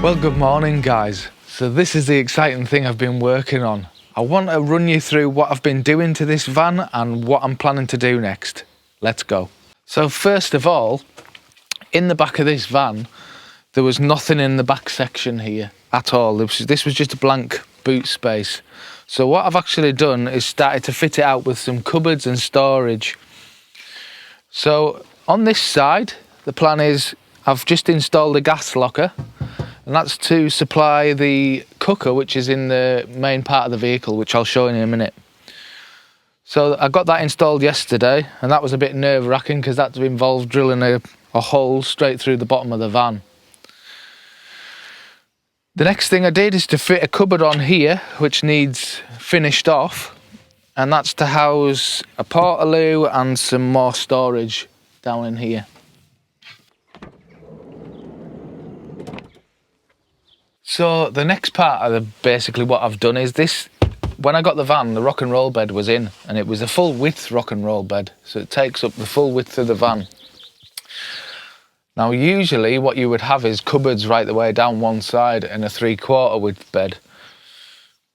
Well, good morning guys. So this is the exciting thing I've been working on. I want to run you through what I've been doing to this van and what I'm planning to do next. Let's go. So first of all, in the back of this van, there was nothing in the back section here at all. This was just a blank boot space. So what I've actually done is started to fit it out with some cupboards and storage. So on this side, the plan is I've just installed a gas locker, and that's to supply the cooker, which is in the main part of the vehicle, which I'll show you in a minute. So I got that installed yesterday, and that was a bit nerve-wracking because that involved drilling a hole straight through the bottom of the van. The next thing I did is to fit a cupboard on here, which needs finished off, and that's to house a portaloo and some more storage down in here. So the next part of basically what I've done is this. When I got the van, the rock and roll bed was in, and it was a full width rock and roll bed, so it takes up the full width of the van. Now usually what you would have is cupboards right the way down one side and a 3/4 width bed,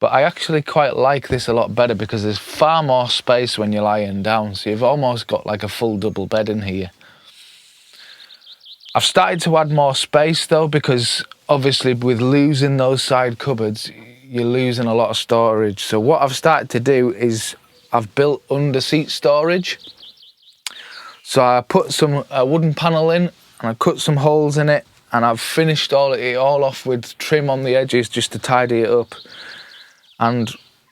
but I actually quite like this a lot better because there's far more space when you're lying down, so you've almost got like a full double bed in here. I've started to add more space though, because obviously with losing those side cupboards, you're losing a lot of storage. So what I've started to do is I've built under seat storage. So I put a wooden panel in, and I cut some holes in it, and I've finished it all off with trim on the edges just to tidy it up. And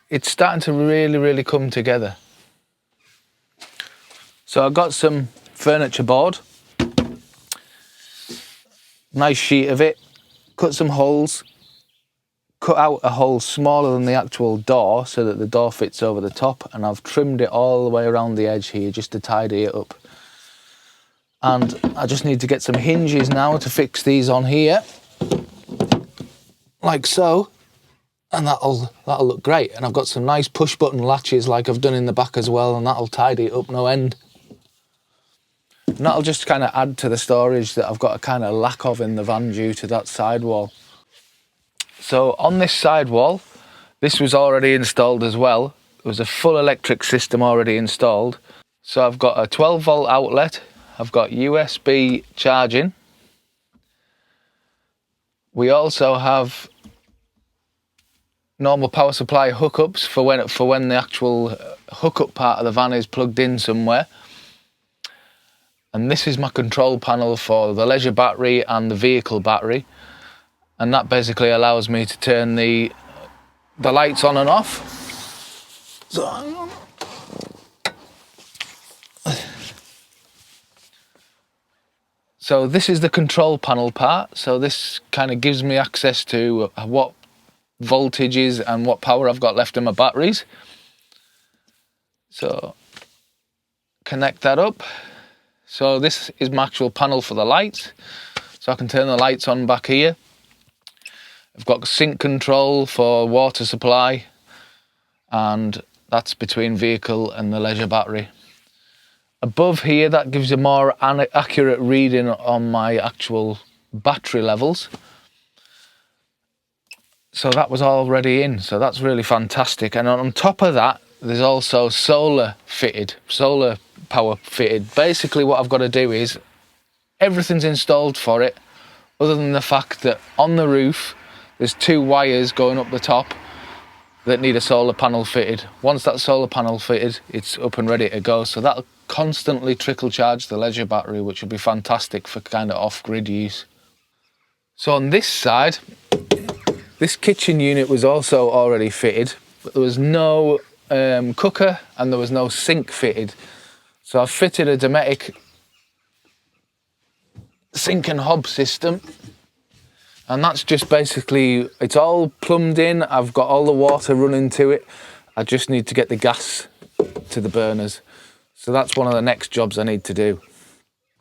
it's starting to really come together. So I got some furniture board, nice sheet of it, cut some holes, cut out a hole smaller than the actual door so that the door fits over the top, and I've trimmed it all the way around the edge here just to tidy it up. And I just need to get some hinges now to fix these on here, like so, and that'll look great. And I've got some nice push button latches like I've done in the back as well, and that'll tidy it up no end. And that'll just kind of add to the storage that I've got a kind of lack of in the van due to that sidewall. So on this sidewall, this was already installed as well. There was a full electric system already installed. So I've got a 12-volt outlet, I've got USB charging. We also have normal power supply hookups for when the actual hookup part of the van is plugged in somewhere. And this is my control panel for the leisure battery and the vehicle battery, and that basically allows me to turn the lights on and off. So this is the control panel part, so this kind of gives me access to what voltages and what power I've got left in my batteries. So connect that up. So this is my actual panel for the lights, so I can turn the lights on back here. I've got sync control for water supply, and that's between vehicle and the leisure battery. Above here, that gives a more accurate reading on my actual battery levels. So that was already in, so that's really fantastic. And on top of that, there's also solar power fitted. Basically what I've got to do is everything's installed for it, other than the fact that on the roof there's 2 wires going up the top that need a solar panel fitted. Once that solar panel fitted, it's up and ready to go, so that'll constantly trickle charge the leisure battery, which will be fantastic for kind of off-grid use. So on this side, this kitchen unit was also already fitted, but there was no cooker and there was no sink fitted. So I've fitted a Dometic sink and hob system, and that's just basically, it's all plumbed in, I've got all the water running to it, I just need to get the gas to the burners. So that's one of the next jobs I need to do.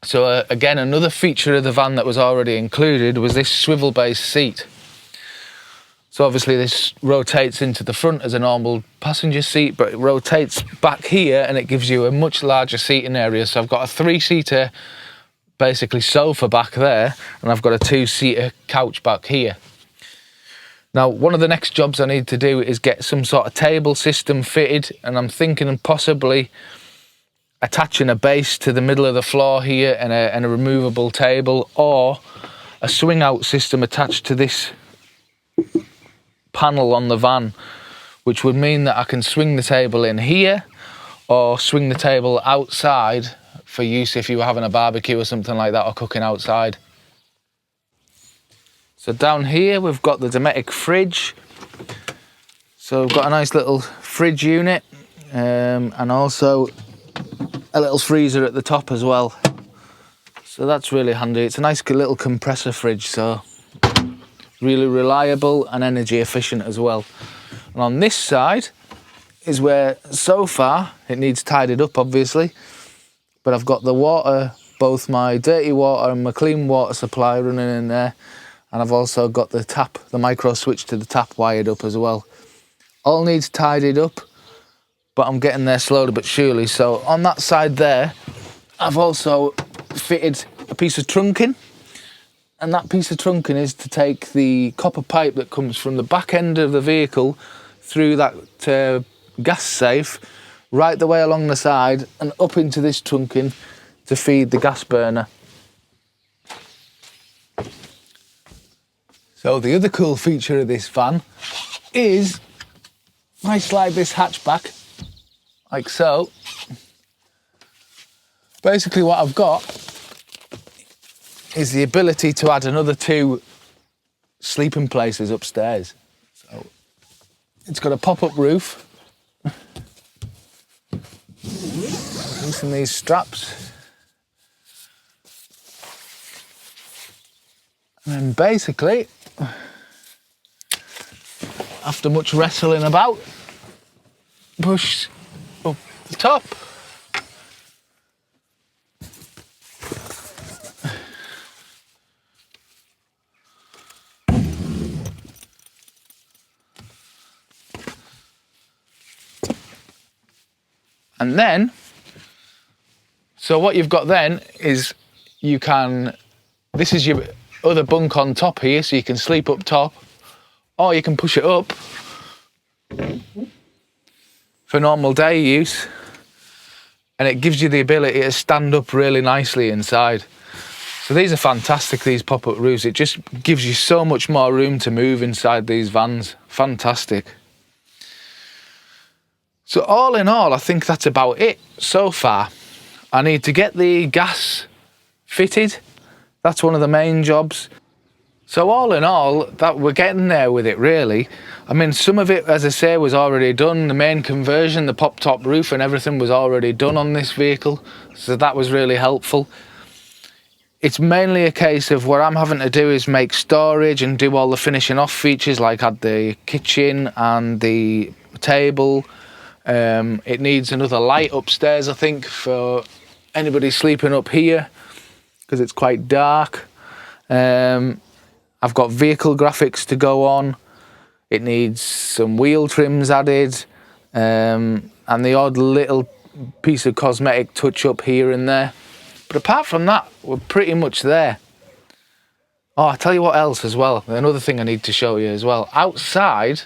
So again, another feature of the van that was already included was this swivel based seat. So obviously this rotates into the front as a normal passenger seat, but it rotates back here and it gives you a much larger seating area. So I've got a 3-seater basically sofa back there, and I've got a 2-seater couch back here. Now, one of the next jobs I need to do is get some sort of table system fitted, and I'm thinking of possibly attaching a base to the middle of the floor here and a removable table, or a swing out system attached to this panel on the van, which would mean that I can swing the table in here or swing the table outside for use if you were having a barbecue or something like that, or cooking outside. So down here we've got the Dometic fridge. So we've got a nice little fridge unit, and also a little freezer at the top as well. So that's really handy. It's a nice little compressor fridge, so really reliable and energy efficient as well. And on this side is where, so far, it needs tidied up obviously, but I've got the water, both my dirty water and my clean water supply running in there. And I've also got the tap, the micro switch to the tap wired up as well. All needs tidied up, but I'm getting there slowly but surely. So on that side there, I've also fitted a piece of trunking. And that piece of trunking is to take the copper pipe that comes from the back end of the vehicle through that gas safe, right the way along the side and up into this trunking to feed the gas burner. So the other cool feature of this van is if I slide this hatch back, like so, basically what I've got is the ability to add another 2 sleeping places upstairs. So it's got a pop-up roof. Loosen these straps. And then basically, after much wrestling about, push up the top. And then, so what you've got then is you can, this is your other bunk on top here, so you can sleep up top, or you can push it up for normal day use, and it gives you the ability to stand up really nicely inside. So these are fantastic, these pop-up roofs. It just gives you so much more room to move inside these vans. Fantastic. So all in all, I think that's about it so far. I need to get the gas fitted. That's one of the main jobs. So all in all, that we're getting there with it really. I mean, some of it, as I say, was already done. The main conversion, the pop-top roof and everything was already done on this vehicle. So that was really helpful. It's mainly a case of what I'm having to do is make storage and do all the finishing off features, like add the kitchen and the table. It needs another light upstairs, I think, for anybody sleeping up here, because it's quite dark. I've got vehicle graphics to go on. It needs some wheel trims added, and the odd little piece of cosmetic touch up here and there. But apart from that, we're pretty much there. Oh, I'll tell you what else as well. Another thing I need to show you as well. Outside,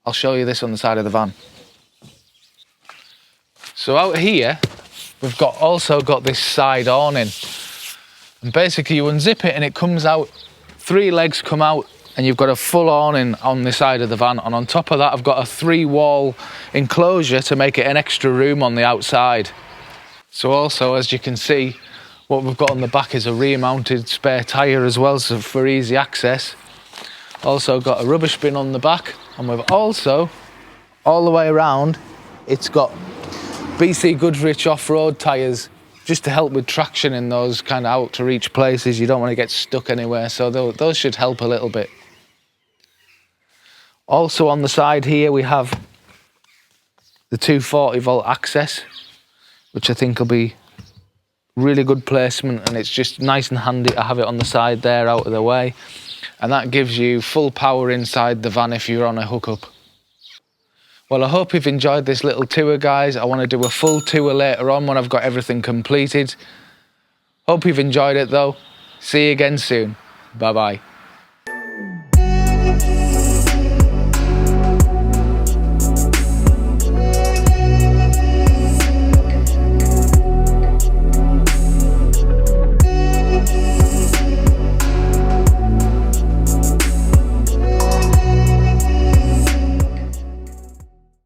I'll show you this on the side of the van. So out here, we've also got this side awning. And basically you unzip it and it comes out, 3 legs come out, and you've got a full awning on the side of the van. And on top of that, I've got a 3-wall enclosure to make it an extra room on the outside. So also, as you can see, what we've got on the back is a rear-mounted spare tyre as well, so for easy access. Also got a rubbish bin on the back, and we've also, all the way around, it's got BC Goodrich off-road tyres, just to help with traction in those kind of out-to-reach places. You don't want to get stuck anywhere, so those should help a little bit. Also on the side here, we have the 240-volt access, which I think will be really good placement, and it's just nice and handy to have it on the side there out of the way. And that gives you full power inside the van if you're on a hookup. Well, I hope you've enjoyed this little tour, guys. I want to do a full tour later on when I've got everything completed. Hope you've enjoyed it though. See you again soon. Bye bye.